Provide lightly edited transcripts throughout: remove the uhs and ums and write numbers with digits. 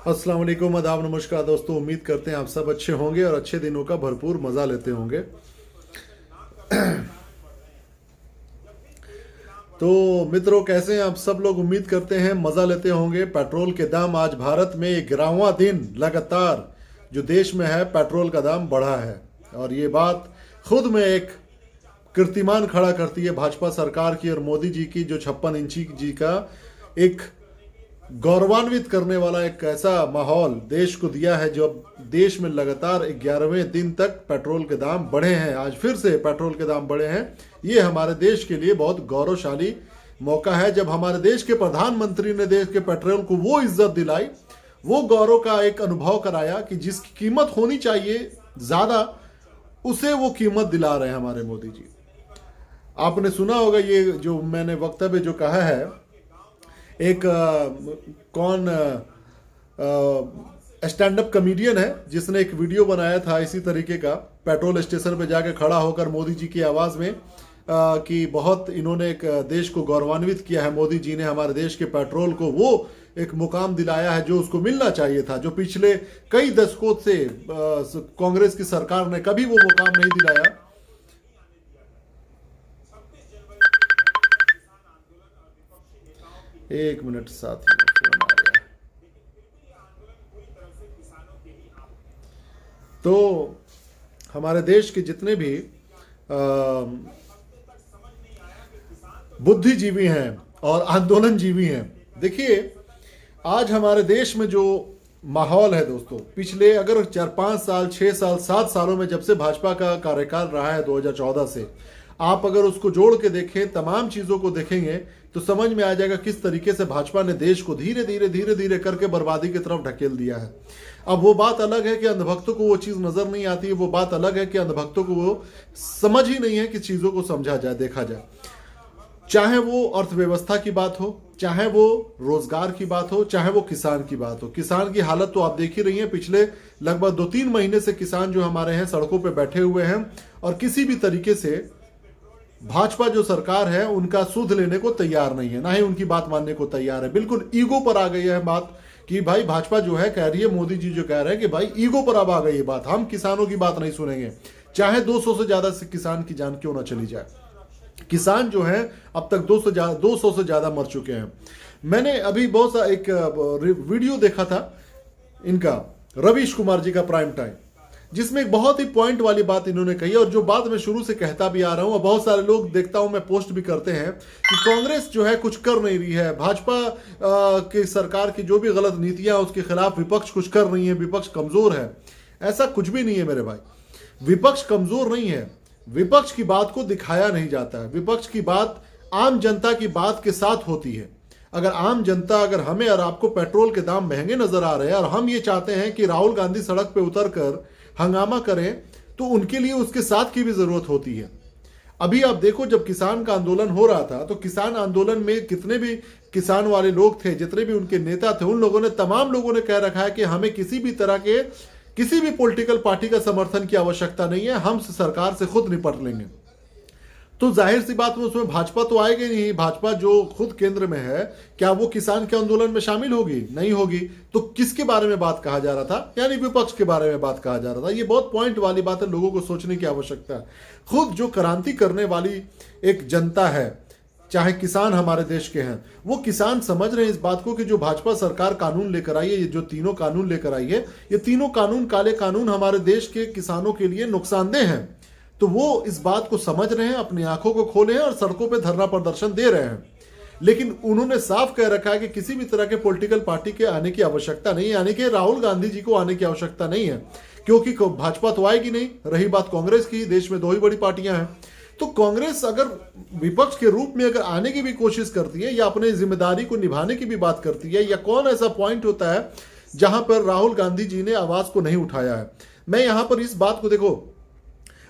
अस्सलाम वालेकुम, आदाब, नमस्कार दोस्तों। उम्मीद करते हैं आप सब अच्छे होंगे और अच्छे दिनों का भरपूर मज़ा लेते होंगे। तो मित्रों, कैसे हैं आप सब लोग? उम्मीद करते हैं मज़ा लेते होंगे। पेट्रोल के दाम आज भारत में 11वां दिन लगातार जो देश में है पेट्रोल का दाम बढ़ा है, और ये बात खुद में एक कीर्तिमान खड़ा करती है भाजपा सरकार की और मोदी जी की, जो 56 इंची जी का एक गौरवान्वित करने वाला एक ऐसा माहौल देश को दिया है। जो देश में लगातार 11वें दिन तक पेट्रोल के दाम बढ़े हैं, आज फिर से पेट्रोल के दाम बढ़े हैं। ये हमारे देश के लिए बहुत गौरवशाली मौका है, जब हमारे देश के प्रधानमंत्री ने देश के पेट्रोल को वो इज्जत दिलाई, वो गौरव का एक अनुभव कराया कि जिसकी कीमत होनी चाहिए ज़्यादा, उसे वो कीमत दिला रहे हैं हमारे मोदी जी। आपने सुना होगा ये जो मैंने वक्तव्य जो कहा है, एक कौन स्टैंड अप कॉमेडियन है जिसने एक वीडियो बनाया था इसी तरीके का, पेट्रोल स्टेशन पे जाके खड़ा होकर मोदी जी की आवाज़ में कि बहुत इन्होंने एक देश को गौरवान्वित किया है। मोदी जी ने हमारे देश के पेट्रोल को वो एक मुकाम दिलाया है जो उसको मिलना चाहिए था, जो पिछले कई दशकों से कांग्रेस की सरकार ने कभी वो मुकाम नहीं दिलाया। एक मिनट साथी, फोन आ रहा है। तो हमारे देश के जितने भी बुद्धिजीवी हैं और आंदोलनजीवी हैं, देखिए आज हमारे देश में जो माहौल है दोस्तों, पिछले अगर 4-5 साल 6 साल 7 सालों में जब से भाजपा का कार्यकाल रहा है 2014 से, आप अगर उसको जोड़ के देखें, तमाम चीज़ों को देखेंगे तो समझ में आ जाएगा किस तरीके से भाजपा ने देश को धीरे धीरे करके बर्बादी की तरफ ढकेल दिया है। अब वो बात अलग है कि अंधभक्तों को वो चीज़ नज़र नहीं आती है, वो बात अलग है कि अंधभक्तों को वो समझ ही नहीं है कि चीज़ों को समझा जाए, देखा जाए। चाहे वो अर्थव्यवस्था की बात हो, चाहे वो रोजगार की बात हो, चाहे वो किसान की बात हो। किसान की हालत तो आप देख ही रही हैं, पिछले लगभग 2-3 महीने से किसान जो हमारे हैं सड़कों पे बैठे हुए हैं, और किसी भी तरीके से भाजपा जो सरकार है उनका सुध लेने को तैयार नहीं है, ना ही उनकी बात मानने को तैयार है। बिल्कुल ईगो पर आ गई है बात कि भाई भाजपा जो है कह रही है, मोदी जी जो कह रहे हैं कि भाई ईगो पर अब आ गई है बात, हम किसानों की बात नहीं सुनेंगे, चाहे 200 से ज्यादा किसान की जान क्यों ना चली जाए। किसान जो है अब तक 200 से ज्यादा मर चुके हैं। मैंने अभी बहुत सा एक वीडियो देखा था इनका, रवीश कुमार जी का, प्राइम टाइम, जिसमें एक बहुत ही पॉइंट वाली बात इन्होंने कही, और जो बात मैं शुरू से कहता भी आ रहा हूं और बहुत सारे लोग देखता हूं मैं पोस्ट भी करते हैं कि कांग्रेस जो है कुछ कर नहीं रही है, भाजपा की सरकार की जो भी गलत नीतियां उसके खिलाफ विपक्ष कुछ कर रही है, विपक्ष कमजोर है। ऐसा कुछ भी नहीं है मेरे भाई, विपक्ष कमजोर नहीं है, विपक्ष की बात को दिखाया नहीं जाता है। विपक्ष की बात आम जनता की बात के साथ होती है। अगर आम जनता, अगर हमें और आपको पेट्रोल के दाम महंगे नजर आ रहे हैं और हम ये चाहते हैं कि राहुल गांधी सड़क पे उतर कर हंगामा करें, तो उनके लिए उसके साथ की भी जरूरत होती है। अभी आप देखो, जब किसान का आंदोलन हो रहा था तो किसान आंदोलन में कितने भी किसान वाले लोग थे, जितने भी उनके नेता थे, उन लोगों ने, तमाम लोगों ने कह रखा है कि हमें किसी भी तरह के, किसी भी पॉलिटिकल पार्टी का समर्थन की आवश्यकता नहीं है, हम सरकार से खुद निपट लेंगे। तो जाहिर सी बात में उसमें भाजपा तो आएगी नहीं। भाजपा जो खुद केंद्र में है, क्या वो किसान के आंदोलन में शामिल होगी? नहीं होगी। तो किसके बारे में बात कहा जा रहा था? यानी विपक्ष के बारे में बात कहा जा रहा था। ये बहुत पॉइंट वाली बात है, लोगों को सोचने की आवश्यकता है। खुद जो क्रांति करने वाली एक जनता है, चाहे किसान हमारे देश के हैं, वो किसान समझ रहे हैं इस बात को कि जो भाजपा सरकार कानून लेकर आई है, ये जो तीनों कानून लेकर आई है, ये तीनों कानून, काले कानून, हमारे देश के किसानों के लिए नुकसानदेह हैं। तो वो इस बात को समझ रहे हैं, अपनी आंखों को खोले हैं और सड़कों पे धरना प्रदर्शन दे रहे हैं। लेकिन उन्होंने साफ कह रखा है कि किसी भी तरह के पॉलिटिकल पार्टी के आने की आवश्यकता नहीं है, यानी कि राहुल गांधी जी को आने की आवश्यकता नहीं है, क्योंकि भाजपा तो आएगी नहीं। रही बात कांग्रेस की, देश में 2 ही बड़ी पार्टियां हैं। तो कांग्रेस अगर विपक्ष के रूप में अगर आने की भी कोशिश करती है, या अपनी जिम्मेदारी को निभाने की भी बात करती है, या कौन ऐसा पॉइंट होता है जहां पर राहुल गांधी जी ने आवाज को नहीं उठाया है। मैं यहां पर इस बात को देखो,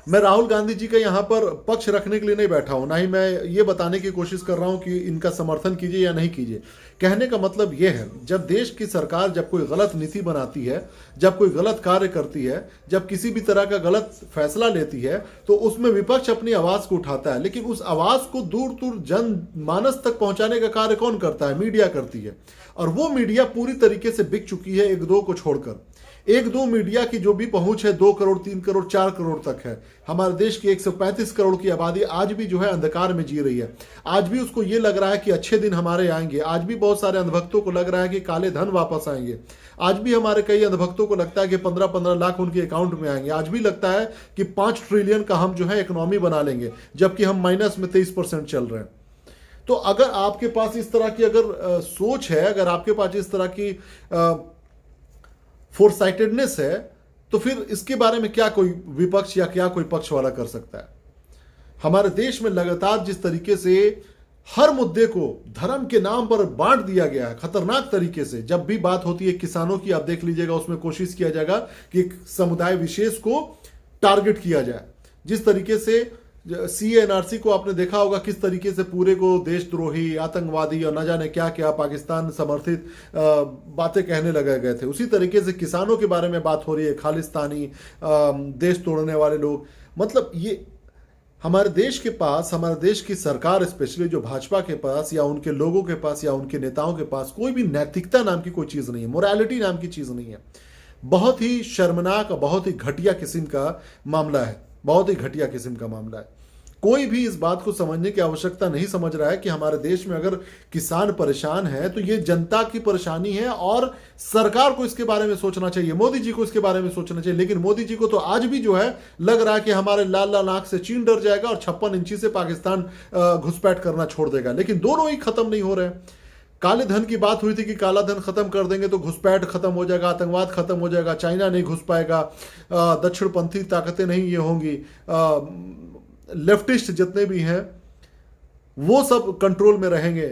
मैं राहुल गांधी जी का यहाँ पर पक्ष रखने के लिए नहीं बैठा हूं, ना ही मैं ये बताने की कोशिश कर रहा हूं कि इनका समर्थन कीजिए या नहीं कीजिए। कहने का मतलब ये है, जब देश की सरकार जब कोई गलत नीति बनाती है, जब कोई गलत कार्य करती है, जब किसी भी तरह का गलत फैसला लेती है, तो उसमें विपक्ष अपनी आवाज को उठाता है। लेकिन उस आवाज को दूर दूर जनमानस तक पहुंचाने का कार्य कौन करता है? मीडिया करती है। और वो मीडिया पूरी तरीके से बिक चुकी है, एक दो को छोड़कर। एक दो मीडिया की जो भी पहुंच है 2 करोड़, 3 करोड़, 4 करोड़ तक है। हमारे देश की 135 करोड़ की आबादी आज भी जो है अंधकार में जी रही है। आज भी उसको ये लग रहा है कि अच्छे दिन हमारे आएंगे। आज भी बहुत सारे अंधभक्तों को लग रहा है कि काले धन वापस आएंगे। आज भी हमारे कई अंधभक्तों को लगता है कि 15-15 लाख उनके अकाउंट में आएंगे। आज भी लगता है कि 5 ट्रिलियन का हम जो है इकोनॉमी बना लेंगे, जबकि हम माइनस में 23% चल रहे हैं। तो अगर आपके पास इस तरह की अगर सोच है, अगर आपके पास इस तरह की फोरसाइटेडनेस है, तो फिर इसके बारे में क्या कोई विपक्ष या क्या कोई पक्ष वाला कर सकता है? हमारे देश में लगातार जिस तरीके से हर मुद्दे को धर्म के नाम पर बांट दिया गया है, खतरनाक तरीके से। जब भी बात होती है किसानों की, आप देख लीजिएगा, उसमें कोशिश किया जाएगा कि एक समुदाय विशेष को टारगेट किया जाए। जिस तरीके से CA/NRC को आपने देखा होगा, किस तरीके से पूरे को देशद्रोही, आतंकवादी और न जाने क्या क्या पाकिस्तान समर्थित बातें कहने लगे गए थे। उसी तरीके से किसानों के बारे में बात हो रही है, खालिस्तानी, देश तोड़ने वाले लोग। मतलब ये हमारे देश के पास, हमारे देश की सरकार स्पेशली जो भाजपा के पास या उनके लोगों के पास या उनके नेताओं के पास कोई भी नैतिकता नाम की कोई चीज़ नहीं है, मोरालिटी नाम की चीज़ नहीं है। बहुत ही शर्मनाक और बहुत ही घटिया किस्म का मामला है, बहुत ही घटिया किस्म का मामला है। कोई भी इस बात को समझने की आवश्यकता नहीं समझ रहा है कि हमारे देश में अगर किसान परेशान है तो ये जनता की परेशानी है और सरकार को इसके बारे में सोचना चाहिए, मोदी जी को इसके बारे में सोचना चाहिए। लेकिन मोदी जी को तो आज भी जो है लग रहा है कि हमारे लाल लाल आंख से चीन डर जाएगा और 56 इंची से पाकिस्तान घुसपैठ करना छोड़ देगा। लेकिन दोनों ही खत्म नहीं हो रहे हैं। काले धन की बात हुई थी कि काला धन खत्म कर देंगे तो घुसपैठ खत्म हो जाएगा, आतंकवाद खत्म हो जाएगा, चाइना नहीं घुस पाएगा, दक्षिणपंथी ताकतें नहीं ये होंगी, लेफ्टिस्ट जितने भी हैं वो सब कंट्रोल में रहेंगे,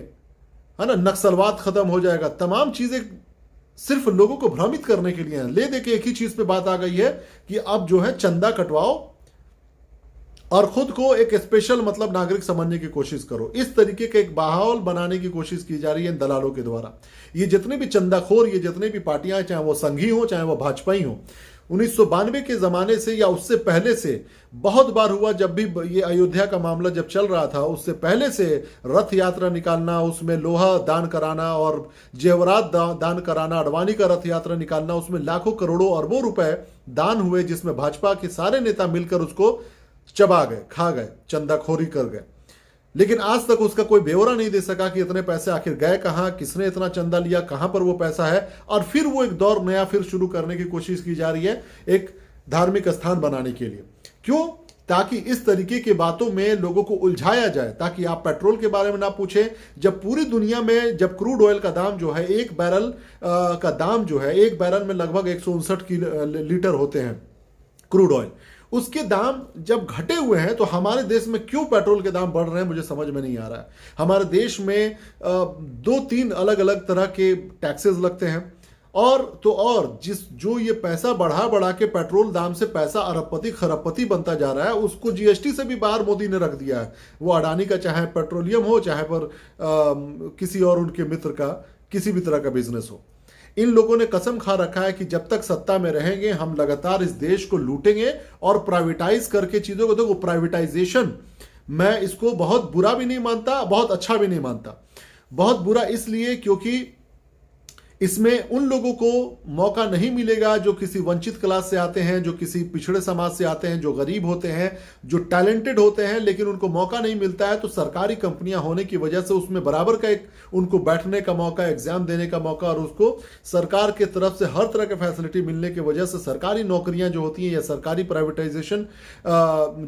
है ना, नक्सलवाद खत्म हो जाएगा। तमाम चीजें सिर्फ लोगों को भ्रमित करने के लिए हैं। ले दे के एक ही चीज पे बात आ गई है कि अब जो है चंदा कटवाओ और खुद को एक स्पेशल मतलब नागरिक समझने की कोशिश करो। इस तरीके का एक माहौल बनाने की कोशिश की जा रही है इन दलालों के द्वारा। ये जितने भी चंदाखोर, ये जितने भी पार्टियां, चाहे वो संघी हो चाहे वो भाजपा ही हो, 1992 के जमाने से या उससे पहले से बहुत बार हुआ। जब भी ये अयोध्या का मामला जब चल रहा था, उससे पहले से रथ यात्रा निकालना, उसमें लोहा दान कराना और जेवरात दान कराना, अडवाणी का रथ यात्रा निकालना, उसमें लाखों करोड़ों अरबों रुपए दान हुए, जिसमें भाजपा के सारे नेता मिलकर उसको चबा गए, खा गए, चंदाखोरी कर गए। लेकिन आज तक उसका कोई ब्यौरा नहीं दे सका कि इतने पैसे आखिर गए कहां, किसने इतना चंदा लिया, कहां पर वो पैसा है। और फिर वो एक दौर नया फिर शुरू करने की कोशिश की जा रही है एक धार्मिक स्थान बनाने के लिए। क्यों? ताकि इस तरीके की बातों में लोगों को उलझाया जाए, ताकि आप पेट्रोल के बारे में ना पूछें। जब पूरी दुनिया में जब क्रूड ऑयल का दाम जो है, एक बैरल का दाम जो है, एक बैरल में लगभग 159 लीटर होते हैं क्रूड ऑयल, उसके दाम जब घटे हुए हैं तो हमारे देश में क्यों पेट्रोल के दाम बढ़ रहे हैं मुझे समझ में नहीं आ रहा है। हमारे देश में 2-3 अलग अलग तरह के टैक्सेस लगते हैं और जो ये पैसा बढ़ा बढ़ा के पेट्रोल दाम से पैसा अरबपति खरबपति बनता जा रहा है, उसको GST से भी बाहर मोदी ने रख दिया है। वो अडानी का चाहे पेट्रोलियम हो, चाहे पर किसी और उनके मित्र का किसी भी तरह का बिजनेस हो, इन लोगों ने कसम खा रखा है कि जब तक सत्ता में रहेंगे हम लगातार इस देश को लूटेंगे और प्राइवेटाइज करके चीजों को। देखो, प्राइवेटाइजेशन मैं इसको बहुत बुरा भी नहीं मानता, बहुत अच्छा भी नहीं मानता। बहुत बुरा इसलिए क्योंकि इसमें उन लोगों को मौका नहीं मिलेगा जो किसी वंचित क्लास से आते हैं, जो किसी पिछड़े समाज से आते हैं, जो गरीब होते हैं, जो टैलेंटेड होते हैं, लेकिन उनको मौका नहीं मिलता है। तो सरकारी कंपनियां होने की वजह से उसमें बराबर का एक उनको बैठने का मौका, एग्जाम देने का मौका और उसको सरकार के तरफ से हर तरह के फैसिलिटी मिलने की वजह से सरकारी नौकरियां जो होती हैं या सरकारी प्राइवेटाइजेशन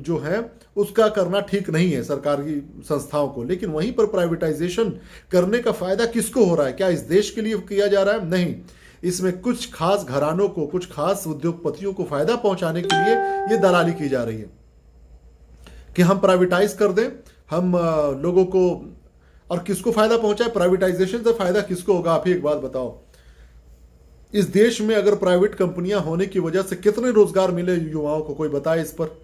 जो है उसका करना ठीक नहीं है सरकारी संस्थाओं को। लेकिन वहीं पर प्राइवेटाइजेशन करने का फायदा किसको हो रहा है? क्या इस देश के लिए किया जा रहा है? नहीं, इसमें कुछ खास घरानों को, कुछ खास उद्योगपतियों को फायदा पहुंचाने के लिए ये दलाली की जा रही है कि हम प्राइवेटाइज कर दें, हम लोगों को। और किसको फायदा पहुंचाए? प्राइवेटाइजेशन से फायदा किसको होगा? आप ही एक बात बताओ। इस देश में अगर प्राइवेट कंपनियां होने की वजह से कितने रोजगार मिले युवाओं को, कोई बताए इस पर?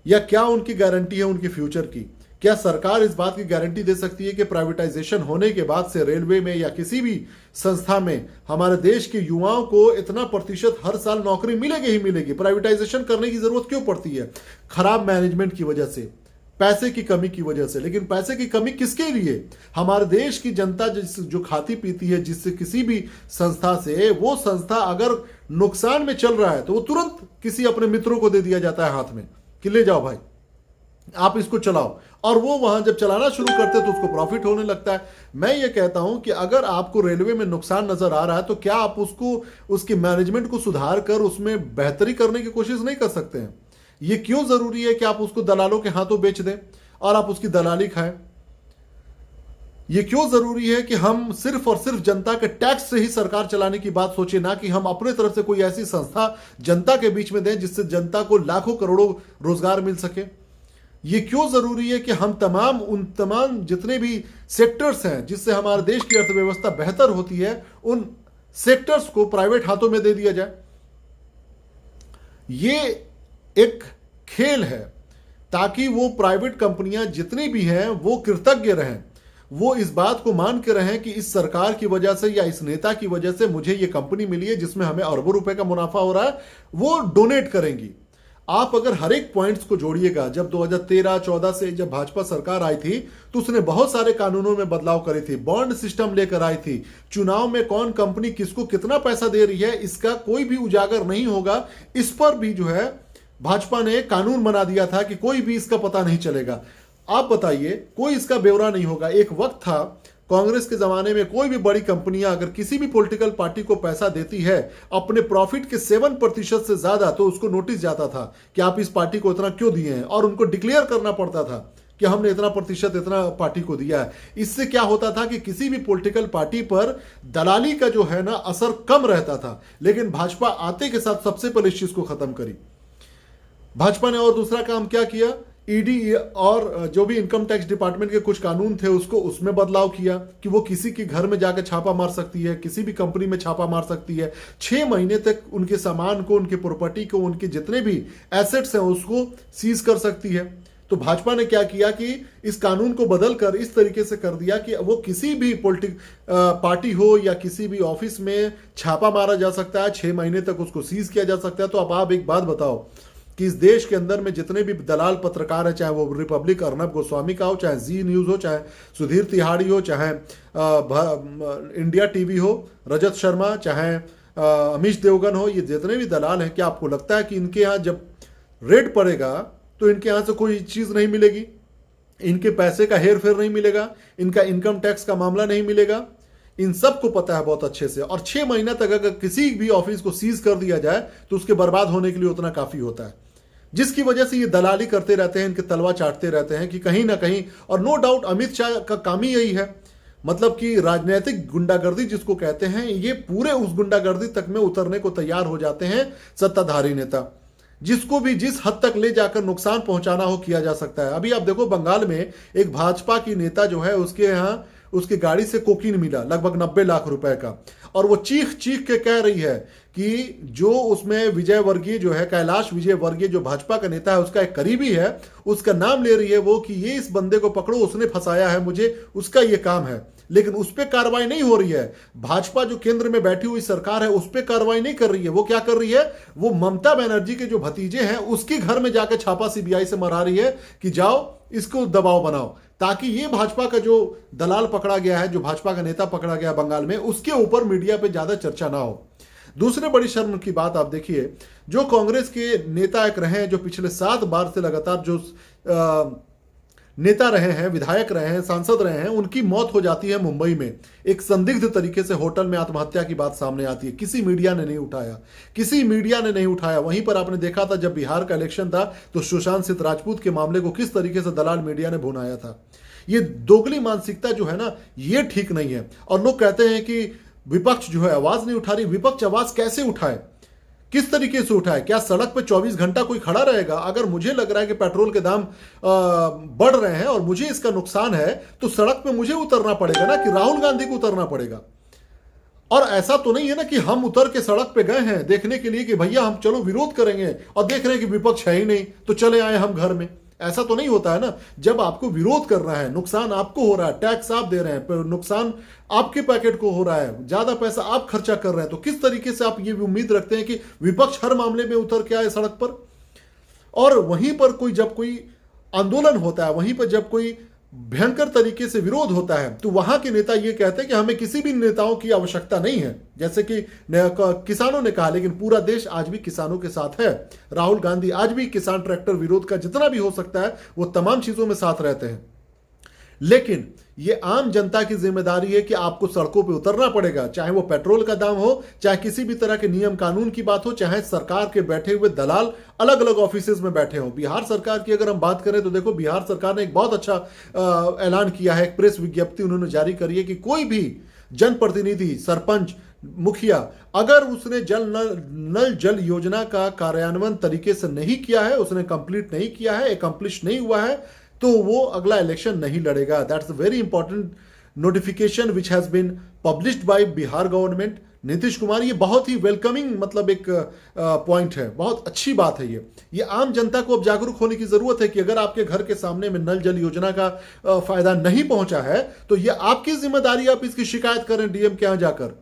या क्या उनकी गारंटी है उनके फ्यूचर की? क्या सरकार इस बात की गारंटी दे सकती है कि प्राइवेटाइजेशन होने के बाद से रेलवे में या किसी भी संस्था में हमारे देश के युवाओं को इतना प्रतिशत हर साल नौकरी मिलेगी ही मिलेगी? प्राइवेटाइजेशन करने की जरूरत क्यों पड़ती है? खराब मैनेजमेंट की वजह से, पैसे की कमी की वजह से। लेकिन पैसे की कमी किसके लिए? हमारे देश की जनता जो खाती पीती है जिससे किसी भी संस्था से, वो संस्था अगर नुकसान में चल रहा है तो वो तुरंत किसी अपने मित्रों को दे दिया जाता है हाथ में कि ले जाओ भाई, आप इसको चलाओ, और वो वहां जब चलाना शुरू करते तो उसको प्रॉफिट होने लगता है। मैं ये कहता हूं कि अगर आपको रेलवे में नुकसान नजर आ रहा है तो क्या आप उसको, उसकी मैनेजमेंट को सुधार कर उसमें बेहतरी करने की कोशिश नहीं कर सकते हैं? ये क्यों जरूरी है कि आप उसको दलालों के हाथों बेच दें और आप उसकी दलाली खाएं? ये क्यों जरूरी है कि हम सिर्फ और सिर्फ जनता के टैक्स से ही सरकार चलाने की बात सोचें, ना कि हम अपने तरफ से कोई ऐसी संस्था जनता के बीच में दें जिससे जनता को लाखों करोड़ों रोजगार मिल सके? ये क्यों जरूरी है कि हम उन तमाम जितने भी सेक्टर्स हैं जिससे हमारे देश की अर्थव्यवस्था बेहतर होती है, उन सेक्टर्स को प्राइवेट हाथों में दे दिया जाए? ये एक खेल है ताकि वो प्राइवेट कंपनियां जितनी भी हैं वो कृतज्ञ रहें, वो इस बात को मान के रहें कि इस सरकार की वजह से या इस नेता की वजह से मुझे ये कंपनी मिली है जिसमें हमें अरबों रुपए का मुनाफा हो रहा है, वो डोनेट करेंगी। आप अगर हर एक पॉइंट्स को जोड़िएगा, जब 2013-14 से जब भाजपा सरकार आई थी तो उसने बहुत सारे कानूनों में बदलाव करे थे, बॉन्ड सिस्टम लेकर आई थी, चुनाव में कौन कंपनी किसको कितना पैसा दे रही है इसका कोई भी उजागर नहीं होगा, इस पर भी जो है भाजपा ने कानून बना दिया था कि कोई भी इसका पता नहीं चलेगा। आप बताइए, कोई इसका ब्यौरा नहीं होगा। एक वक्त था कांग्रेस के जमाने में कोई भी बड़ी कंपनियां अगर किसी भी पॉलिटिकल पार्टी को पैसा देती है अपने प्रॉफिट के 7% से ज्यादा, तो उसको नोटिस जाता था कि आप इस पार्टी को इतना क्यों दिए हैं, और उनको डिक्लेयर करना पड़ता था कि हमने इतना प्रतिशत इतना पार्टी को दिया है। इससे क्या होता था कि किसी भी पॉलिटिकल पार्टी पर दलाली का जो है ना असर कम रहता था। लेकिन भाजपा आते के साथ सबसे पहले इस चीज को खत्म करी भाजपा ने। और दूसरा काम क्या किया, ईडी और जो भी इनकम टैक्स डिपार्टमेंट के कुछ कानून थे उसको उसमें बदलाव किया कि वो किसी के घर में जाकर छापा मार सकती है, किसी भी कंपनी में छापा मार सकती है, 6 महीने तक उनके सामान को, उनके प्रॉपर्टी को, उनके जितने भी एसेट्स हैं उसको सीज कर सकती है। तो भाजपा ने क्या किया कि इस कानून को बदलकर इस तरीके से कर दिया कि वो किसी भी पार्टी हो या किसी भी ऑफिस में छापा मारा जा सकता है, 6 महीने तक उसको सीज किया जा सकता है। तो अब आप एक बात बताओ कि इस देश के अंदर में जितने भी दलाल पत्रकार हैं, चाहे वो रिपब्लिक अर्नब गोस्वामी का हो, चाहे जी न्यूज़ हो, चाहे सुधीर तिहाड़ी हो, चाहे इंडिया टीवी हो, रजत शर्मा, चाहे अमीश देवगन हो, ये जितने भी दलाल हैं, क्या आपको लगता है कि इनके यहाँ जब रेड पड़ेगा तो इनके यहाँ से कोई चीज़ नहीं मिलेगी, इनके पैसे का हेर फेर नहीं मिलेगा, इनका इनकम टैक्स का मामला नहीं मिलेगा? इन सब को पता है बहुत अच्छे से। और 6 महीना तक अगर किसी भी ऑफिस को सीज कर दिया जाए तो उसके बर्बाद होने के लिए उतना काफी होता है, जिसकी वजह से ये दलाली करते रहते हैं, इनके तलवा चाटते रहते हैं कि कहीं ना कहीं। और नो डाउट अमित शाह का काम ही यही है, मतलब कि राजनीतिक गुंडागर्दी जिसको कहते हैं, ये पूरे उस गुंडागर्दी तक में उतरने को तैयार हो जाते हैं सत्ताधारी नेता, जिसको भी जिस हद तक ले जाकर नुकसान पहुंचाना हो किया जा सकता है। अभी आप देखो बंगाल में एक भाजपा की नेता जो है उसके यहाँ उसकी गाड़ी से कोकीन मिला लगभग 90 लाख रुपए का, और वो चीख चीख के कह रही है कि जो उसमें विजय वर्गीय जो है, कैलाश विजय वर्गीय जो भाजपा का नेता है उसका एक करीबी है, उसका नाम ले रही है वो कि ये इस बंदे को पकड़ो, उसने फंसाया है मुझे, उसका ये काम है। लेकिन उस पर कार्रवाई नहीं हो रही है। भाजपा जो केंद्र में बैठी हुई सरकार है उस पर कार्रवाई नहीं कर रही है। वो क्या कर रही है, वो ममता बनर्जी के जो भतीजे हैं उसके घर में जाकर छापा सीबीआई से मरा रही है कि जाओ इसको दबाव बनाओ, ताकि ये भाजपा का जो दलाल पकड़ा गया है, जो भाजपा का नेता पकड़ा गया बंगाल में, उसके ऊपर मीडिया पे ज्यादा चर्चा ना हो। दूसरे बड़ी शर्म की बात आप देखिए, जो कांग्रेस के नेता एक रहे हैं, जो पिछले 7 बार से लगातार जो नेता रहे हैं, विधायक रहे हैं, सांसद रहे हैं, उनकी मौत हो जाती है मुंबई में एक संदिग्ध तरीके से होटल में आत्महत्या की बात सामने आती है। किसी मीडिया ने नहीं उठाया, किसी मीडिया ने नहीं उठाया। वहीं पर आपने देखा था जब बिहार का इलेक्शन था तो सुशांत सिंह राजपूत के मामले को किस तरीके से दलाल मीडिया ने भुनाया था। ये दोगली मानसिकता जो है ना, ये ठीक नहीं है। और लोग कहते हैं कि विपक्ष जो है आवाज नहीं उठा रही। विपक्ष आवाज कैसे उठाए, किस तरीके से उठाए? क्या सड़क पे 24 घंटा कोई खड़ा रहेगा? अगर मुझे लग रहा है कि पेट्रोल के दाम बढ़ रहे हैं और मुझे इसका नुकसान है तो सड़क पे मुझे उतरना पड़ेगा ना, कि राहुल गांधी को उतरना पड़ेगा? और ऐसा तो नहीं है ना कि हम उतर के सड़क पे गए हैं देखने के लिए कि भैया हम चलो विरोध करेंगे और देख रहे हैं कि विपक्ष है ही नहीं तो चले आए हम घर में। ऐसा तो नहीं होता है ना। जब आपको विरोध करना है, नुकसान आपको हो रहा है, टैक्स आप दे रहे हैं, पर नुकसान आपके पैकेट को हो रहा है, ज्यादा पैसा आप खर्चा कर रहे हैं, तो किस तरीके से आप ये उम्मीद रखते हैं कि विपक्ष हर मामले में उतर के आए सड़क पर। और वहीं पर जब कोई आंदोलन होता है, वहीं पर जब कोई भयंकर तरीके से विरोध होता है, तो वहां के नेता ये कहते हैं कि हमें किसी भी नेताओं की आवश्यकता नहीं है, जैसे कि किसानों ने कहा। लेकिन पूरा देश आज भी किसानों के साथ है। राहुल गांधी आज भी किसान ट्रैक्टर विरोध का जितना भी हो सकता है वो तमाम चीजों में साथ रहते हैं। लेकिन ये आम जनता की जिम्मेदारी है कि आपको सड़कों पे उतरना पड़ेगा, चाहे वो पेट्रोल का दाम हो, चाहे किसी भी तरह के नियम कानून की बात हो, चाहे सरकार के बैठे हुए दलाल अलग अलग ऑफिसेज में बैठे हो। बिहार सरकार की अगर हम बात करें तो देखो, बिहार सरकार ने एक बहुत अच्छा ऐलान किया है, एक प्रेस विज्ञप्ति उन्होंने जारी करी है कि कोई भी जनप्रतिनिधि, सरपंच, मुखिया अगर उसने नल जल योजना का कार्यान्वयन तरीके से नहीं किया है, उसने कंप्लीट नहीं किया है, एकम्प्लिश नहीं हुआ है, तो वो अगला इलेक्शन नहीं लड़ेगा। That's a very important notification which has been published by Bihar government. Nitish Kumar, ये बहुत ही वेलकमिंग मतलब एक पॉइंट है, बहुत अच्छी बात है। ये आम जनता को अब जागरूक होने की जरूरत है कि अगर आपके घर के सामने में नल जल योजना का फायदा नहीं पहुंचा है तो ये आपकी जिम्मेदारी, आप इसकी शिकायत करें डीएम के यहां जाकर।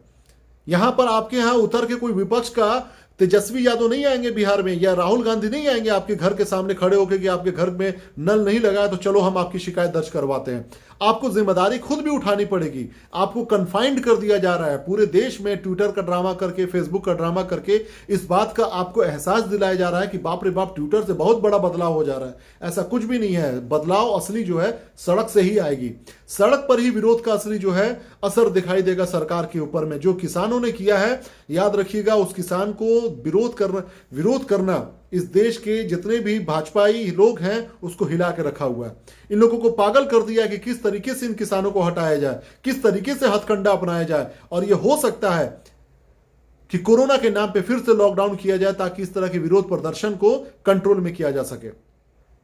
यहां पर आपके यहां उतर के कोई विपक्ष का तेजस्वी यादव नहीं आएंगे बिहार में, या राहुल गांधी नहीं आएंगे आपके घर के सामने खड़े होकर कि आपके घर में नल नहीं लगा तो चलो हम आपकी शिकायत दर्ज करवाते हैं। आपको जिम्मेदारी खुद भी उठानी पड़ेगी। आपको कन्फाइंड कर दिया जा रहा है पूरे देश में, ट्विटर का ड्रामा करके, फेसबुक का ड्रामा करके इस बात का आपको एहसास दिलाया जा रहा है कि बाप रे बाप, ट्विटर से बहुत बड़ा बदलाव हो जा रहा है। ऐसा कुछ भी नहीं है। बदलाव असली जो है सड़क से ही आएगी। सड़क पर ही विरोध का असली जो है असर दिखाई देगा सरकार के ऊपर में। जो किसानों ने किया है, याद रखिएगा, उस किसान को विरोध करना इस देश के जितने भी भाजपाई लोग हैं उसको हिला के रखा हुआ है। इन लोगों को पागल कर दिया है कि किस तरीके से इन किसानों को हटाया जाए, किस तरीके से हथकंडा अपनाया जाए। और यह हो सकता है कि कोरोना के नाम पे फिर से लॉकडाउन किया जाए ताकि इस तरह के विरोध प्रदर्शन को कंट्रोल में किया जा सके।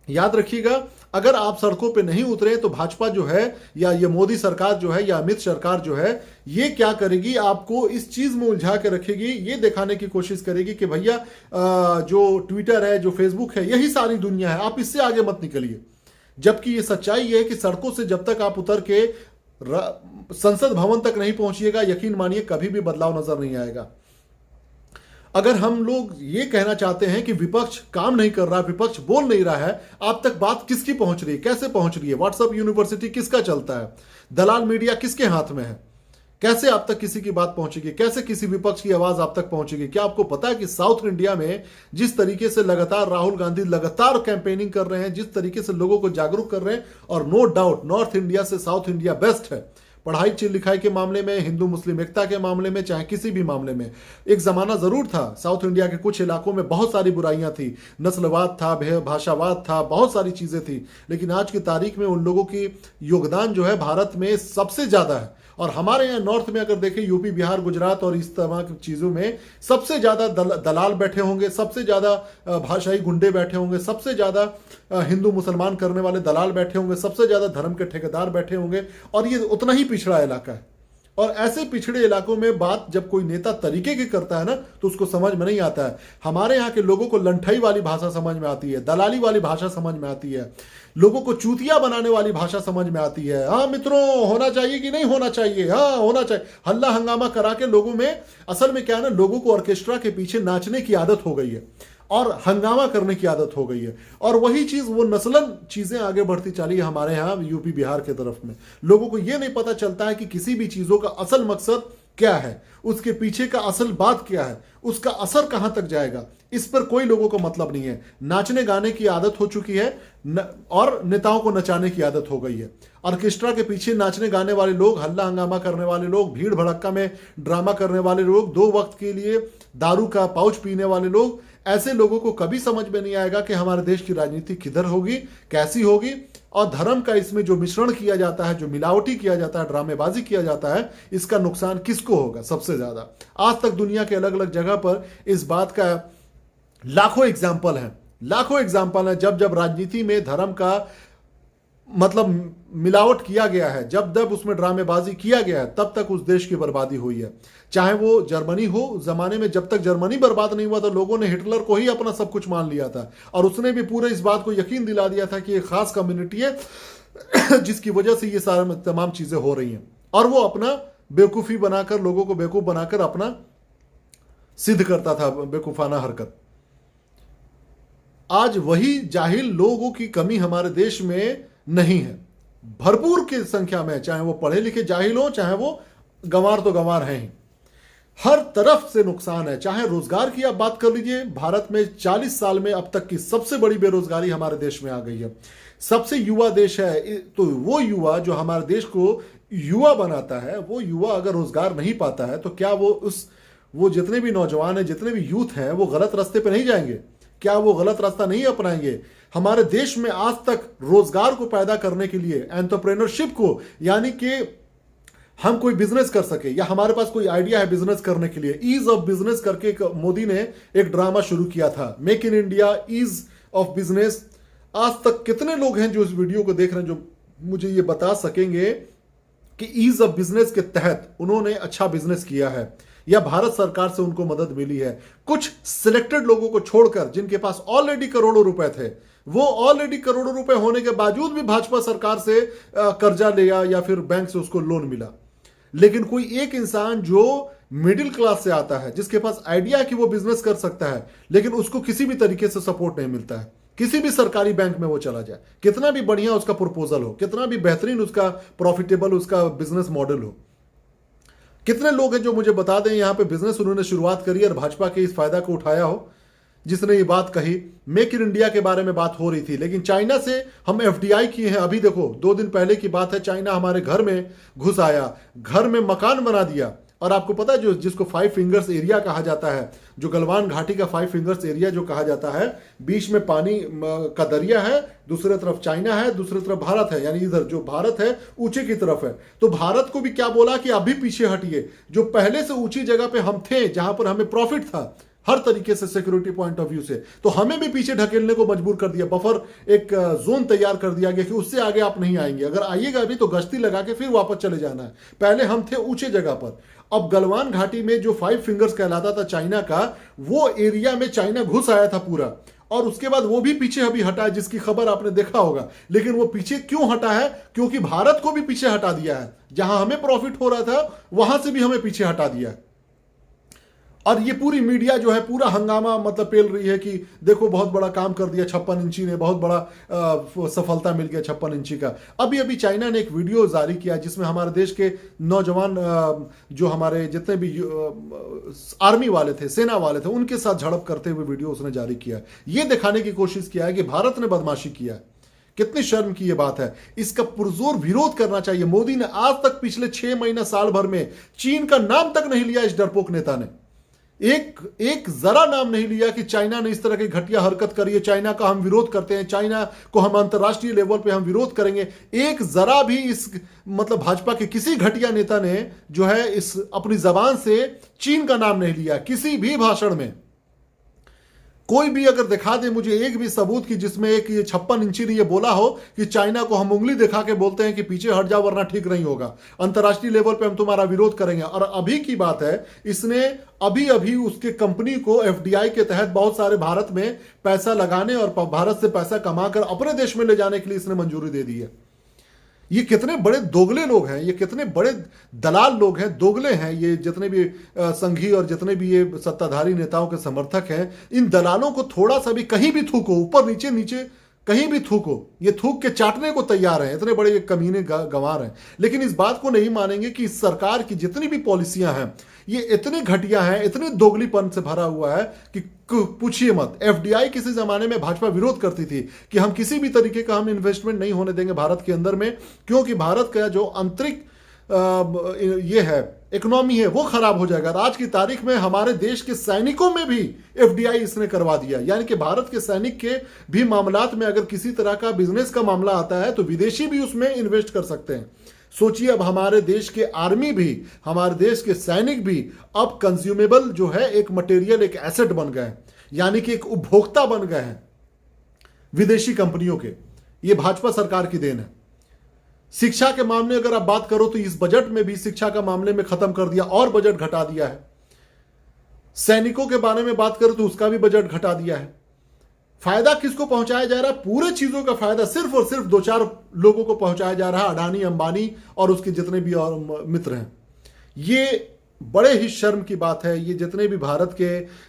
याद रखिएगा, अगर आप सड़कों पे नहीं उतरे तो भाजपा जो है, या ये मोदी सरकार जो है, या अमित सरकार जो है, ये क्या करेगी, आपको इस चीज में उलझा के रखेगी। ये दिखाने की कोशिश करेगी कि भैया जो ट्विटर है, जो फेसबुक है, यही सारी दुनिया है, आप इससे आगे मत निकलिए। जबकि ये सच्चाई है कि सड़कों से जब तक आप उतर के संसद भवन तक नहीं पहुंचिएगा, यकीन मानिए कभी भी बदलाव नजर नहीं आएगा। अगर हम लोग ये कहना चाहते हैं कि विपक्ष काम नहीं कर रहा, विपक्ष बोल नहीं रहा है, आप तक बात किसकी पहुंच रही है, कैसे पहुंच रही है? व्हाट्सएप यूनिवर्सिटी किसका चलता है? दलाल मीडिया किसके हाथ में है? कैसे आप तक किसी की बात पहुंचेगी? कैसे किसी विपक्ष की आवाज आप तक पहुंचेगी? क्या आपको पता है कि साउथ इंडिया में जिस तरीके से लगातार राहुल गांधी लगातार कैंपेनिंग कर रहे हैं, जिस तरीके से लोगों को जागरूक कर रहे हैं, और नो डाउट नॉर्थ इंडिया से साउथ इंडिया बेस्ट है पढ़ाई लिखाई के मामले में, हिंदू मुस्लिम एकता के मामले में, चाहे किसी भी मामले में। एक जमाना जरूर था साउथ इंडिया के कुछ इलाकों में बहुत सारी बुराइयां थी, नस्लवाद था, भाषावाद था, बहुत सारी चीजें थी, लेकिन आज की तारीख में उन लोगों की योगदान जो है भारत में सबसे ज्यादा है। और हमारे यहाँ नॉर्थ में अगर देखें, यूपी, बिहार, गुजरात और इस तरह की चीजों में सबसे ज्यादा दलाल बैठे होंगे, सबसे ज्यादा भाषाई गुंडे बैठे होंगे, सबसे ज्यादा हिंदू मुसलमान करने वाले दलाल बैठे होंगे, सबसे ज्यादा धर्म के ठेकेदार बैठे होंगे, और ये उतना ही पिछड़ा इलाका है। और ऐसे पिछड़े इलाकों में बात जब कोई नेता तरीके की करता है ना, तो उसको समझ में नहीं आता है। हमारे यहाँ के लोगों को लंठई वाली भाषा समझ में आती है, दलाली वाली भाषा समझ में आती है, लोगों को चूतिया बनाने वाली भाषा समझ में आती है। हाँ मित्रों, होना चाहिए कि नहीं होना चाहिए, हाँ होना चाहिए, हल्ला हंगामा करा के लोगों में, असल में क्या है ना, लोगों को ऑर्केस्ट्रा के पीछे नाचने की आदत हो गई है और हंगामा करने की आदत हो गई है। और वही चीज, वो नस्लन चीजें आगे बढ़ती चली है हमारे यहाँ यूपी बिहार के तरफ में। लोगों को यह नहीं पता चलता है कि किसी भी चीजों का असल मकसद क्या है, उसके पीछे का असल बात क्या है, उसका असर कहां तक जाएगा, इस पर कोई लोगों को मतलब नहीं है। नाचने गाने की आदत हो चुकी है और नेताओं को नचाने की आदत हो गई है। ऑर्केस्ट्रा के पीछे नाचने गाने वाले लोग, हल्ला हंगामा करने वाले लोग, भीड़ भड़क्का में ड्रामा करने वाले लोग, 2 वक्त के लिए दारू का पाउच पीने वाले लोग, ऐसे लोगों को कभी समझ में नहीं आएगा कि हमारे देश की राजनीति किधर होगी, कैसी होगी। और धर्म का इसमें जो मिश्रण किया जाता है, जो मिलावटी किया जाता है, ड्रामेबाजी किया जाता है, इसका नुकसान किसको होगा सबसे ज्यादा? आज तक दुनिया के अलग अलग जगह पर इस बात का लाखों एग्जाम्पल है, लाखों एग्जाम्पल है। जब जब राजनीति में धर्म का मतलब मिलावट किया गया है, जब जब उसमें ड्रामेबाजी किया गया है, तब तक उस देश की बर्बादी हुई है। चाहे वो जर्मनी हो, उस जमाने में जब तक जर्मनी बर्बाद नहीं हुआ तो लोगों ने हिटलर को ही अपना सब कुछ मान लिया था, और उसने भी पूरे इस बात को यकीन दिला दिया था कि एक खास कम्युनिटी है जिसकी वजह से ये सारे तमाम चीजें हो रही हैं, और वो अपना बेवकूफ़ी बनाकर, लोगों को बेवकूफ़ बनाकर अपना सिद्ध करता था बेवकूफाना हरकत। आज वही जाहिल लोगों की कमी हमारे देश में नहीं है, भरपूर की संख्या में, चाहे वो पढ़े लिखे जाहिल हो, चाहे वो गंवार तो गंवार हैं ही। हर तरफ से नुकसान है। चाहे रोजगार की आप बात कर लीजिए, भारत में 40 साल में अब तक की सबसे बड़ी बेरोजगारी हमारे देश में आ गई है। सबसे युवा देश है, तो वो युवा जो हमारे देश को युवा बनाता है, वो युवा अगर रोजगार नहीं पाता है तो क्या वो जितने भी नौजवान हैं, जितने भी यूथ हैं, वो गलत रास्ते पे नहीं जाएंगे? क्या वो गलत रास्ता नहीं अपनाएंगे? हमारे देश में आज तक रोजगार को पैदा करने के लिए, एंटरप्रेन्योरशिप को, यानी कि हम कोई बिजनेस कर सके या हमारे पास कोई आइडिया है बिजनेस करने के लिए, ईज ऑफ बिजनेस करके मोदी ने एक ड्रामा शुरू किया था, make in India, ease of business. आज तक कितने लोग हैं जो इस वीडियो को देख रहे हैं जो मुझे ये बता सकेंगे कि ईज ऑफ बिजनेस के तहत उन्होंने अच्छा बिजनेस किया है या भारत सरकार से उनको मदद मिली है? कुछ सिलेक्टेड लोगों को छोड़कर, जिनके पास ऑलरेडी करोड़ों रुपए थे, वो ऑलरेडी करोड़ों रुपए होने के बावजूद भी भाजपा सरकार से कर्जा लिया या फिर बैंक से उसको लोन मिला। लेकिन कोई एक इंसान जो मिडिल क्लास से आता है, जिसके पास आइडिया है कि वो बिजनेस कर सकता है, लेकिन उसको किसी भी तरीके से सपोर्ट नहीं मिलता है। किसी भी सरकारी बैंक में वो चला जाए, कितना भी बढ़िया उसका प्रपोजल हो, कितना भी बेहतरीन उसका प्रॉफिटेबल उसका बिजनेस मॉडल हो, कितने लोग हैं जो मुझे बता दें यहाँ पे बिजनेस उन्होंने शुरुआत करी और भाजपा के इस फायदा को उठाया हो? जिसने ये बात कही, मेक इन इंडिया के बारे में बात हो रही थी, लेकिन चाइना से हम एफडीआई किए हैं। अभी देखो 2 दिन पहले की बात है, चाइना हमारे घर में घुस आया, घर में मकान बना दिया। और आपको पता है जो जिसको 5 फिंगर्स एरिया कहा जाता है, जो गलवान घाटी का 5 फिंगर्स एरिया जो कहा जाता है, बीच में पानी का दरिया है, दूसरे तरफ चाइना है, दूसरी तरफ भारत है, यानी इधर जो भारत है ऊंचे की तरफ है। तो भारत को भी क्या बोला कि अभी पीछे हटिए, जो पहले से ऊंची जगह पे हम थे, जहां पर हमें प्रॉफिट था हर तरीके से, सिक्योरिटी पॉइंट ऑफ व्यू से, तो हमें भी पीछे ढकेलने को मजबूर कर दिया। बफर एक जोन तैयार कर दिया गया कि उससे आगे आप नहीं आएंगे, अगर आइएगा भी तो गश्ती लगा के फिर वापस चले जाना है। पहले हम थे ऊंचे जगह पर। अब गलवान घाटी में जो 5 फिंगर्स कहलाता था चाइना का, वो एरिया में चाइना घुस आया था पूरा, और उसके बाद वो भी पीछे अभी हटा है, जिसकी खबर आपने देखा होगा। लेकिन वो पीछे क्यों हटा है? क्योंकि भारत को भी पीछे हटा दिया है। जहां हमें प्रॉफिट हो रहा था वहां से भी हमें पीछे हटा दिया है। और ये पूरी मीडिया जो है पूरा हंगामा मतलब पेल रही है कि देखो बहुत बड़ा काम कर दिया 56 इंची ने, बहुत बड़ा सफलता मिल गया 56 इंची का। अभी अभी चाइना ने एक वीडियो जारी किया जिसमें हमारे देश के नौजवान जो हमारे जितने भी आर्मी वाले थे, सेना वाले थे, उनके साथ झड़प करते हुए वीडियो उसने जारी किया। ये दिखाने की कोशिश किया है कि भारत ने बदमाशी किया है। कितनी शर्म की ये बात है। इसका पुरजोर विरोध करना चाहिए। मोदी ने आज तक पिछले 6 महीना साल भर में चीन का नाम तक नहीं लिया। इस डरपोक नेता ने एक जरा नाम नहीं लिया कि चाइना ने इस तरह की घटिया हरकत करी है, चाइना का हम विरोध करते हैं, चाइना को हम अंतर्राष्ट्रीय लेवल पे हम विरोध करेंगे। एक जरा भी इस मतलब भाजपा के किसी घटिया नेता ने जो है इस अपनी जबान से चीन का नाम नहीं लिया किसी भी भाषण में। कोई भी अगर दिखा दे मुझे एक भी सबूत की जिसमें एक ये 56 इंची ने ये बोला हो कि चाइना को हम उंगली दिखा के बोलते हैं कि पीछे हट जाओ वरना ठीक नहीं होगा, अंतर्राष्ट्रीय लेवल पे हम तुम्हारा विरोध करेंगे। और अभी की बात है, इसने अभी अभी उसके कंपनी को एफडीआई के तहत बहुत सारे भारत में पैसा लगाने और भारत से पैसा कमाकर अपने देश में ले जाने के लिए इसने मंजूरी दे दी है। ये कितने बड़े दोगले लोग हैं, ये कितने बड़े दलाल लोग हैं, दोगले हैं ये जितने भी संघी और जितने भी ये सत्ताधारी नेताओं के समर्थक हैं। इन दलालों को थोड़ा सा भी कहीं भी थूको, ऊपर नीचे नीचे कहीं भी थूको, ये थूक के चाटने को तैयार हैं। इतने बड़े ये कमीने गंवार हैं, लेकिन इस बात को नहीं मानेंगे कि इस सरकार की जितनी भी पॉलिसियां हैं ये इतनी घटिया हैं, इतने दोगलीपन से भरा हुआ है कि पूछिए मत। एफडीआई किसी जमाने में भाजपा विरोध करती थी कि हम किसी भी तरीके का हम इन्वेस्टमेंट नहीं होने देंगे भारत के अंदर में, क्योंकि भारत का जो आंतरिक ये है इकोनॉमी है वो खराब हो जाएगा। आज की तारीख में हमारे देश के सैनिकों में भी एफडीआई इसने करवा दिया, यानी कि भारत के सैनिक के भी मामलात में अगर किसी तरह का बिजनेस का मामला आता है तो विदेशी भी उसमें इन्वेस्ट कर सकते हैं। सोचिए, अब हमारे देश के आर्मी भी, हमारे देश के सैनिक भी अब कंज्यूमेबल जो है एक मटेरियल, एक एसेट बन गए हैं, यानी कि एक उपभोक्ता बन गए हैं विदेशी कंपनियों के। ये भाजपा सरकार की देन है। शिक्षा के मामले अगर आप बात करो तो इस बजट में भी शिक्षा का मामले में खत्म कर दिया और बजट घटा दिया है। सैनिकों के बारे में बात करो तो उसका भी बजट घटा दिया है। फायदा किसको पहुंचाया जा रहा है? पूरे चीजों का फायदा सिर्फ और सिर्फ 2-4 लोगों को पहुंचाया जा रहा है, अडानी, अंबानी और उसके जितने भी और मित्र हैं। ये बड़े ही शर्म की बात है। ये जितने भी भारत के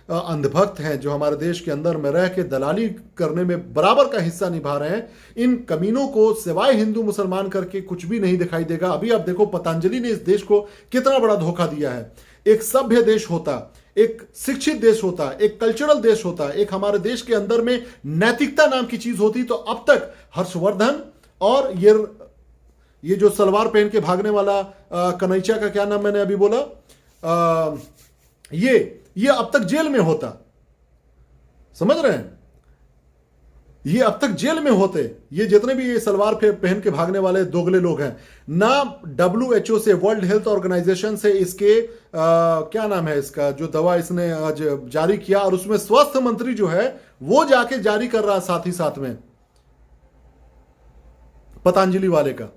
अंधभक्त हैं जो हमारे देश के अंदर में रह के दलाली करने में बराबर का हिस्सा निभा रहे हैं, इन कमीनों को सिवाय हिंदू मुसलमान करके कुछ भी नहीं दिखाई देगा। अभी आप देखो पतंजलि ने इस देश को कितना बड़ा धोखा दिया है। एक सभ्य देश होता, एक शिक्षित देश होता, एक कल्चरल देश होता, एक हमारे देश के अंदर में नैतिकता नाम की चीज होती, तो अब तक हर्षवर्धन और ये जो सलवार पहन के भागने वाला कन्हैया का क्या नाम मैंने अभी बोला, ये अब तक जेल में होता। समझ रहे हैं? ये अब तक जेल में होते। ये जितने भी ये सलवार पहन के भागने वाले दोगले लोग हैं ना, WHO से, वर्ल्ड हेल्थ ऑर्गेनाइजेशन से इसके क्या नाम है इसका, जो दवा इसने आज जारी किया, और उसमें स्वास्थ्य मंत्री जो है वो जाके जारी कर रहा साथ ही साथ में पतंजलि वाले का।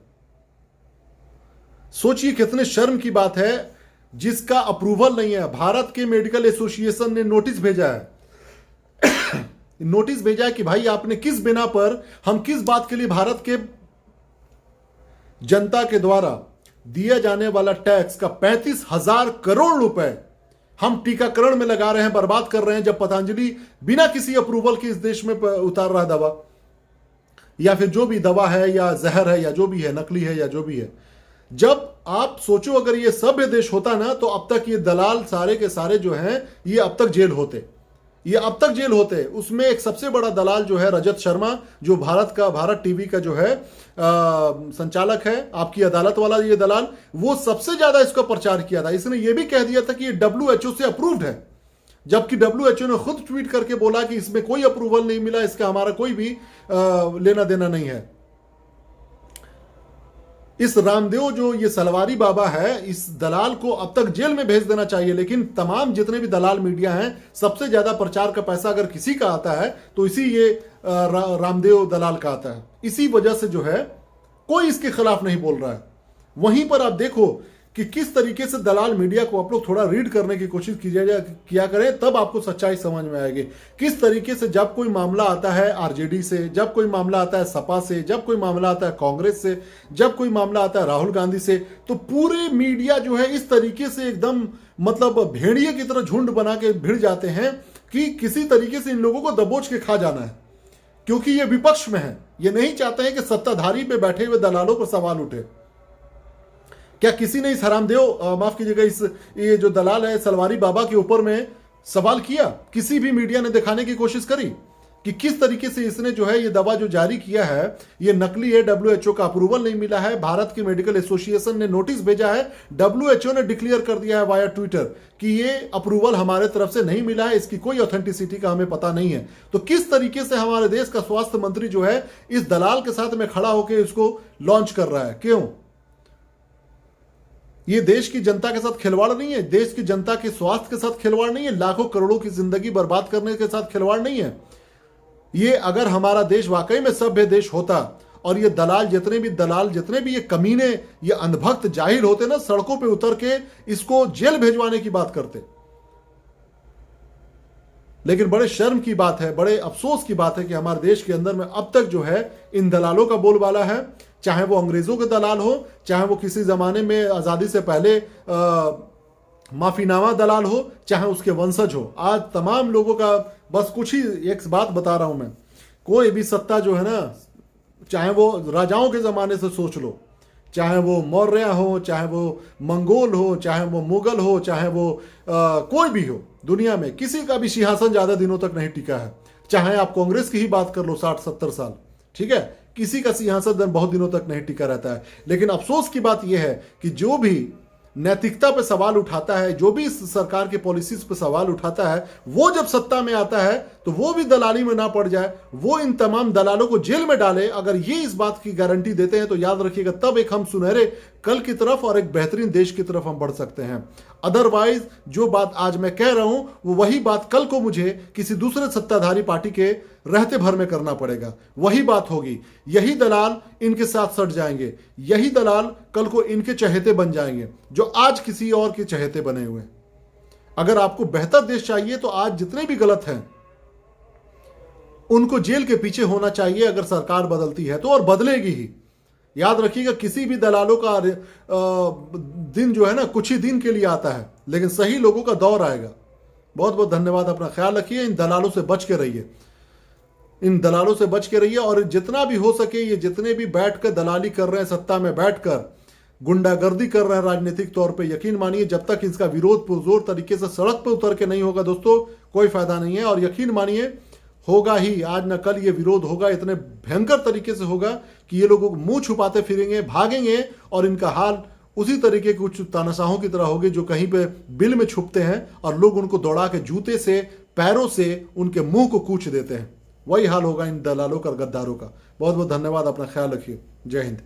सोचिए कितने शर्म की बात है। जिसका अप्रूवल नहीं है, भारत के मेडिकल एसोसिएशन ने नोटिस भेजा है नोटिस भेजा है कि भाई आपने किस बिना पर, हम किस बात के लिए भारत के जनता के द्वारा दिया जाने वाला टैक्स का 35,000 करोड़ रुपए हम टीकाकरण में लगा रहे हैं, बर्बाद कर रहे हैं, जब पतंजलि बिना किसी अप्रूवल के इस देश में उतार रहा है दवा, या फिर जो भी दवा है या जहर है या जो भी है, नकली है या जो भी है। जब आप सोचो अगर ये सभ्य देश होता ना, तो अब तक ये दलाल सारे के सारे जो हैं ये अब तक जेल होते, ये अब तक जेल होते। उसमें एक सबसे बड़ा दलाल जो है रजत शर्मा, जो भारत टीवी का जो है संचालक है, आपकी अदालत वाला ये दलाल, वो सबसे ज्यादा इसका प्रचार किया था। इसने ये भी कह दिया था कि ये WHO से अप्रूव्ड है, जबकि WHO ने खुद ट्वीट करके बोला कि इसमें कोई अप्रूवल नहीं मिला, इसका हमारा कोई भी लेना देना नहीं है। इस रामदेव जो ये सलवारी बाबा है, इस दलाल को अब तक जेल में भेज देना चाहिए। लेकिन तमाम जितने भी दलाल मीडिया हैं, सबसे ज्यादा प्रचार का पैसा अगर किसी का आता है तो इसी ये रामदेव दलाल का आता है। इसी वजह से जो है कोई इसके खिलाफ नहीं बोल रहा है। वहीं पर आप देखो कि किस तरीके से दलाल मीडिया को आप लोग थोड़ा रीड करने की कोशिश किया करें, तब आपको सच्चाई समझ में आएगी। किस तरीके से जब कोई मामला आता है आरजेडी से, जब कोई मामला आता है सपा से, जब कोई मामला आता है कांग्रेस से, जब कोई मामला आता है राहुल गांधी से, तो पूरे मीडिया जो है इस तरीके से एकदम मतलब भेड़िए की तरह झुंड बना के भिड़ जाते हैं कि किसी तरीके से इन लोगों को दबोच के खा जाना है, क्योंकि ये विपक्ष में है। ये नहीं चाहते हैं कि सत्ताधारी पे बैठे हुए दलालों पर सवाल उठे। क्या किसी ने इस हरामदेव, माफ कीजिएगा, ये जो दलाल है सलवारी बाबा के ऊपर में सवाल किया? किसी भी मीडिया ने दिखाने की कोशिश करी कि किस तरीके से इसने जो है ये दवा जो जारी किया है ये नकली है, WHO का अप्रूवल नहीं मिला है, भारत के मेडिकल एसोसिएशन ने नोटिस भेजा है, WHO ने डिक्लेयर कर दिया है वाया ट्विटर कि ये अप्रूवल हमारे तरफ से नहीं मिला है, इसकी कोई ऑथेंटिसिटी का हमें पता नहीं है। तो किस तरीके से हमारे देश का स्वास्थ्य मंत्री जो है इस दलाल के साथ में खड़ा होकर इसको लॉन्च कर रहा है? क्यों? ये देश की जनता के साथ खिलवाड़ नहीं है, देश की जनता के स्वास्थ्य के साथ खिलवाड़ नहीं है, लाखों करोड़ों की जिंदगी बर्बाद करने के साथ खिलवाड़ नहीं है। ये अगर हमारा देश वाकई में सभ्य देश होता और ये दलाल जितने भी ये कमीने, ये अंधभक्त जाहिल होते ना, सड़कों पे उतर के इसको जेल भेजवाने की बात करते। लेकिन बड़े शर्म की बात है, बड़े अफसोस की बात है कि हमारे देश के अंदर में अब तक जो है इन दलालों का बोलबाला है, चाहे वो अंग्रेजों के दलाल हो, चाहे वो किसी जमाने में आजादी से पहले माफीनामा दलाल हो, चाहे उसके वंशज हो। आज तमाम लोगों का बस कुछ ही एक बात बता रहा हूं मैं, कोई भी सत्ता जो है ना, चाहे वो राजाओं के जमाने से सोच लो, चाहे वो मौर्य हो, चाहे वो मंगोल हो, चाहे वो मुगल हो, चाहे वो कोई भी हो, दुनिया में किसी का भी सिंहासन ज्यादा दिनों तक नहीं टिका है। चाहे आप कांग्रेस की ही बात कर लो, 60-70 साल, ठीक है, किसी का सिंहासन बहुत दिनों तक नहीं टिका रहता है। लेकिन अफसोस की बात यह है कि जो भी नैतिकता पे सवाल उठाता है, जो भी इस सरकार के पॉलिसीज पे सवाल उठाता है, वो जब सत्ता में आता है तो वो भी दलाली में ना पड़ जाए, वो इन तमाम दलालों को जेल में डाले। अगर ये इस बात की गारंटी देते हैं तो याद रखिएगा, तब एक हम सुनहरे कल की तरफ और एक बेहतरीन देश की तरफ हम बढ़ सकते हैं। अदरवाइज जो बात आज मैं कह रहा हूं वो वही बात कल को मुझे किसी दूसरे सत्ताधारी पार्टी के रहते भर में करना पड़ेगा, वही बात होगी। यही दलाल इनके साथ सट जाएंगे, यही दलाल कल को इनके चहेते बन जाएंगे जो आज किसी और के चहेते बने हुए। अगर आपको बेहतर देश चाहिए तो आज जितने भी गलत हैं उनको जेल के पीछे होना चाहिए। अगर सरकार बदलती है तो, और बदलेगी ही। याद रखिएगा, किसी भी दलालों का दिन जो है ना कुछ ही दिन के लिए आता है, लेकिन सही लोगों का दौर आएगा। बहुत बहुत धन्यवाद, अपना ख्याल रखिए, इन दलालों से बच के रहिए, इन दलालों से बच के रहिए। और जितना भी हो सके, ये जितने भी बैठकर दलाली कर रहे हैं, सत्ता में बैठकर गुंडागर्दी कर रहे हैं राजनीतिक तौर पे, यकीन मानिए जब तक इसका विरोध पुरजोर तरीके से सड़क पे उतर के नहीं होगा दोस्तों, कोई फायदा नहीं है। और यकीन मानिए होगा ही, आज न कल ये विरोध होगा, इतने भयंकर तरीके से होगा कि ये लोग मुंह छुपाते फिरेंगे, भागेंगे, और इनका हाल उसी तरीके के कुछ तानाशाहों की तरह होगी जो कहीं पे बिल में छुपते हैं और लोग उनको दौड़ा के जूते से, पैरों से उनके मुंह को कूच देते हैं। वही हाल होगा इन दलालों का, गद्दारों का। बहुत बहुत धन्यवाद, अपना ख्याल रखिए। जय हिंद।